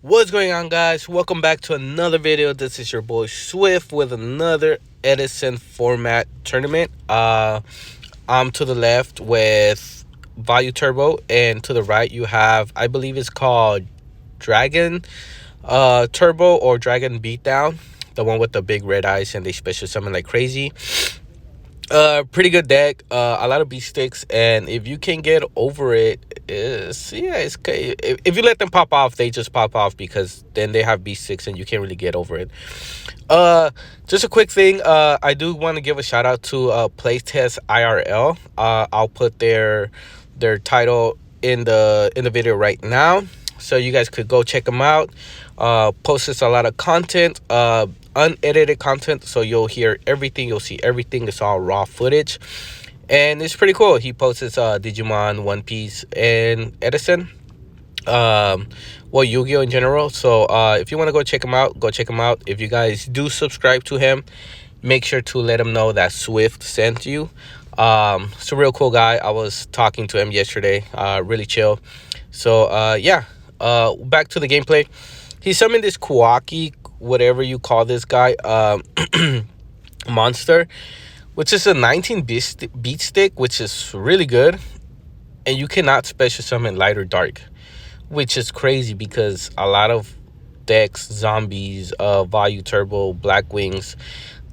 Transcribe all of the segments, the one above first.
What's going on, guys? Welcome back to another video. This is your boy Swift with another Edison format tournament. I'm to the left with Vayu Turbo, and to the right you have, I believe it's called Dragon Turbo or Dragon Beatdown, the one with the big red eyes and they special summon like crazy. Pretty good deck. A lot of beat sticks, and if you can get over it, it's okay. If you let them pop off, they just pop off because then they have beat sticks and you can't really get over it. Just a quick thing. I do want to give a shout out to Playtest IRL. I'll put their title in the video right now, so you guys could go check them out. Posts a lot of content, unedited content, so you'll hear everything, you'll see everything. It's all raw footage, and it's pretty cool. He posts Digimon, One Piece, and Edison. Well, Yu-Gi-Oh in general. So if you want to go check him out, go check him out. If you guys do subscribe to him, make sure to let him know that Swift sent you. It's a real cool guy. I was talking to him yesterday. Really chill. So yeah, back to the gameplay. He summoned this Kawaki, whatever you call this guy, monster, which is a 19 beat stick, which is really good. And you cannot special summon light or dark, which is crazy because a lot of decks, zombies, Vayu Turbo, Black Wings,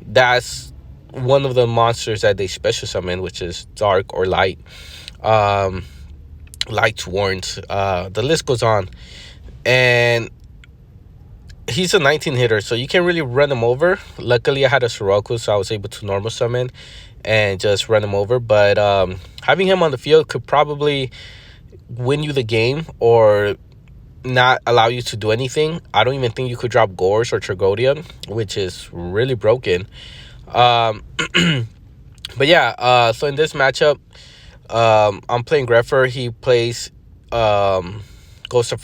that's one of the monsters that they special summon, which is dark or light. Light warrants. The list goes on. And he's a 19 hitter, so you can't really run him over. Luckily, I had a Soroku, so I was able to normal summon and just run him over. But having him on the field could probably win you the game or not allow you to do anything. I don't even think you could drop Gores or Trigodian, which is really broken. But yeah, so in this matchup, I'm playing Greffer. He plays Ghost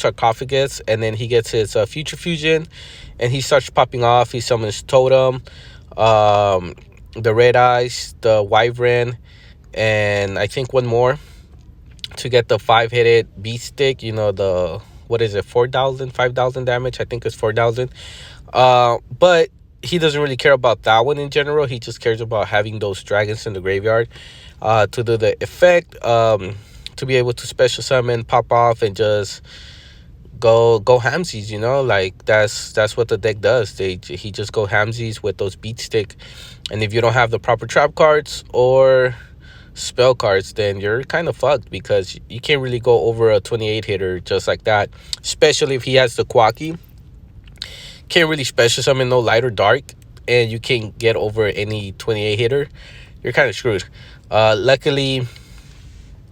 Sarcophagus, and then he gets his Future Fusion, and he starts popping off. He summons Totem, the Red Eyes, the Wyvern, and I think one more to get the 5-headed beast stick. You know, the, what is it, 4,000, 5,000 damage? I think it's 4,000. But he doesn't really care about that one in general. He just cares about having those dragons in the graveyard to do the effect, to be able to special summon, pop off, and just go hamsies, you know? Like, that's what the deck does. He just go hamsies with those beat stick. And if you don't have the proper trap cards or spell cards, then you're kind of fucked because you can't really go over a 28 hitter just like that, especially if he has the Kwaki. Can't really special summon no light or dark, and you can't get over any 28 hitter. You're kind of screwed. Luckily,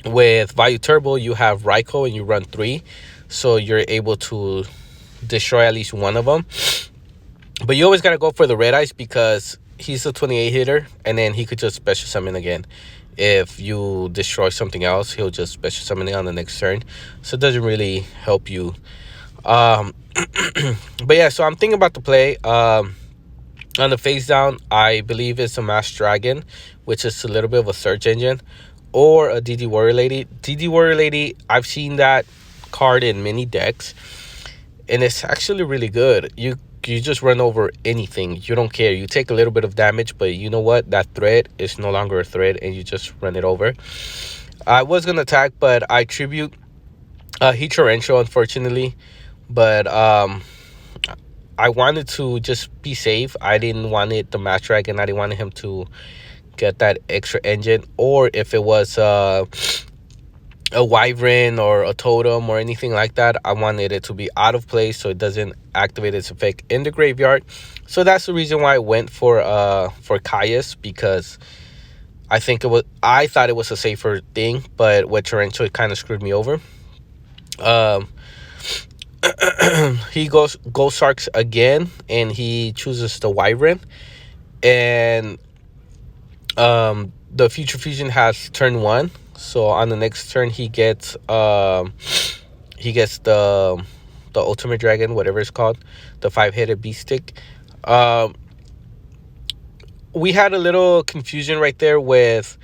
with Vayu Turbo, you have Raikou and you run 3, so you're able to destroy at least one of them. But you always got to go for the Red Eyes because he's a 28 hitter, and then he could just special summon again. If you destroy something else, he'll just special summon it on the next turn, so it doesn't really help you. But yeah, so I'm thinking about the play. On the face down, I believe it's a Masked Dragon, which is a little bit of a search engine, or a DD Warrior Lady. DD Warrior Lady, I've seen that card in many decks, and it's actually really good. You just run over anything. You don't care. You take a little bit of damage, but you know what? That thread is no longer a thread, and you just run it over. I was going to attack, but I tribute he torrential, unfortunately. But I wanted to just be safe. I didn't want it the Masked Dragon. I didn't want him to get that extra engine, or if it was a Wyvern or a Totem or anything like that, I wanted it to be out of place so it doesn't activate its effect in the graveyard. So that's the reason why I went for Caius, because I thought it was a safer thing, but with torrential it kind of screwed me over. He goes Sarks again, and he chooses the Wyvern, and the Future Fusion has turn 1, so on the next turn he gets the Ultimate Dragon, whatever it's called, the 5-headed beast stick. We had a little confusion right there with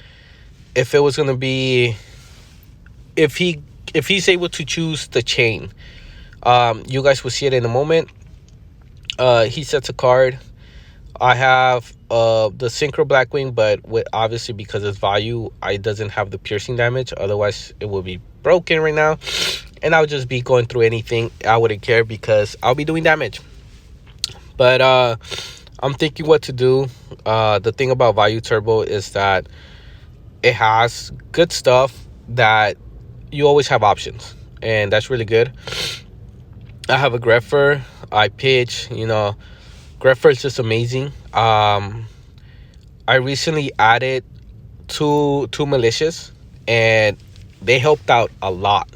if it was going to be, if he's able to choose the chain You guys will see it in a moment. He sets a card. I have the Synchro Blackwing, but with obviously because it's Vayu, I doesn't have the piercing damage. Otherwise, it will be broken right now, and I would just be going through anything. I wouldn't care because I'll be doing damage. But I'm thinking what to do. The thing about Vayu Turbo is that it has good stuff that you always have options, and that's really good. I have a Greffer. I pitch. Greffer is just amazing. I recently added two militias, and they helped out a lot.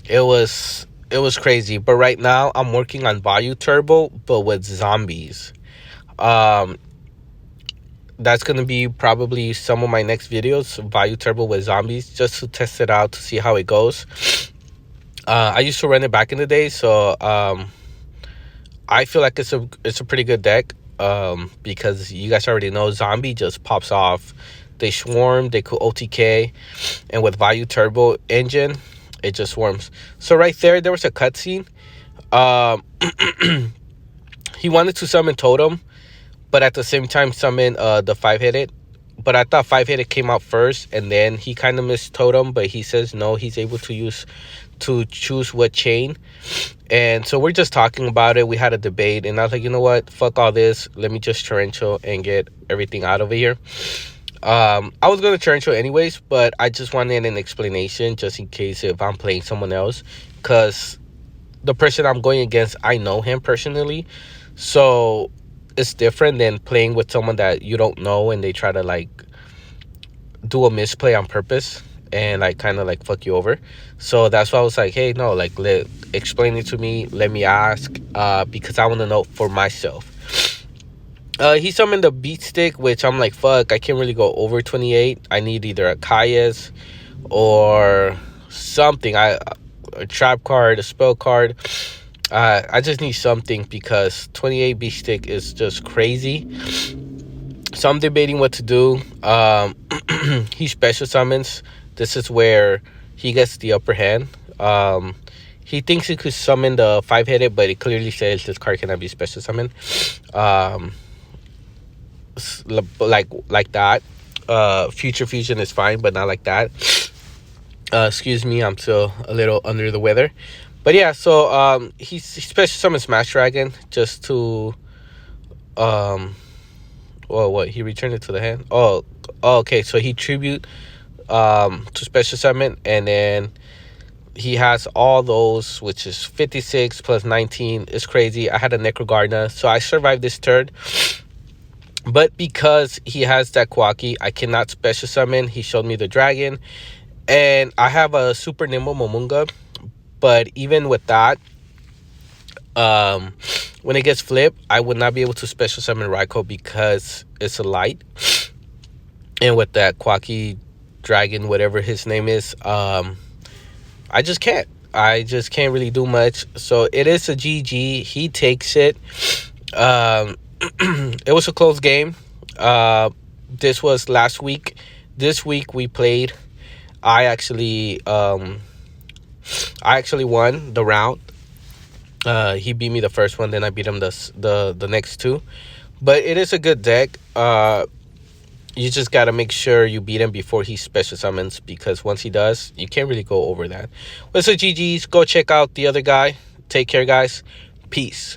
It was crazy. But right now I'm working on Vayu Turbo, but with zombies. Um, that's gonna be probably some of my next videos, Vayu Turbo with zombies, just to test it out to see how it goes. I used to run it back in the day, so I feel like it's a pretty good deck. Because you guys already know zombie just pops off. They swarm, they could OTK, and with Vayu Turbo engine, it just swarms. So right there was a cutscene. Um, he wanted to summon Totem, but at the same time summon the 5-headed. But I thought 5-headed came out first, and then he kind of missed Totem. But he says no, he's able to choose what chain. And so we're just talking about it. We had a debate, and I was like, you know what? Fuck all this. Let me just torrential and get everything out of here. I was going to torrential anyways, but I just wanted an explanation just in case if I'm playing someone else. Because the person I'm going against, I know him personally. So it's different than playing with someone that you don't know and they try to, like, do a misplay on purpose and, like, kind of, like, fuck you over. So that's why I was like, hey, no, like, explain it to me. Let me ask, because I want to know for myself. He summoned a beat stick, which I'm like, fuck, I can't really go over 28. I need either a Kayas or something. A trap card, a spell card. I just need something because 28 beat stick is just crazy. So I'm debating what to do. He special summons. This is where he gets the upper hand. He thinks he could summon the 5-headed, but it clearly says this card cannot be special summoned. Like that. Future fusion is fine, but not like that. Excuse me, I'm still a little under the weather. But yeah, so he special summons Smash Dragon just to well, what, he returned it to the hand. Oh, okay, so he tribute to special summon, and then he has all those, which is 56 plus 19. It's crazy. I had a Necrogarna, so I survived this turn. But because he has that Kwaki, I cannot special summon. He showed me the dragon. And I have a super nimble Momunga. But even with that, when it gets flipped, I would not be able to special summon Raikou because it's a light. And with that Kwaki dragon, whatever his name is, I just can't. I just can't really do much. So it is a GG. He takes it. It was a close game. This was last week. This week we played. I actually won the round. He beat me the first one, then I beat him the next two. But it is a good deck. You just gotta make sure you beat him before he special summons, because once he does, you can't really go over that. Well, so GG's. Go check out the other guy. Take care, guys. Peace.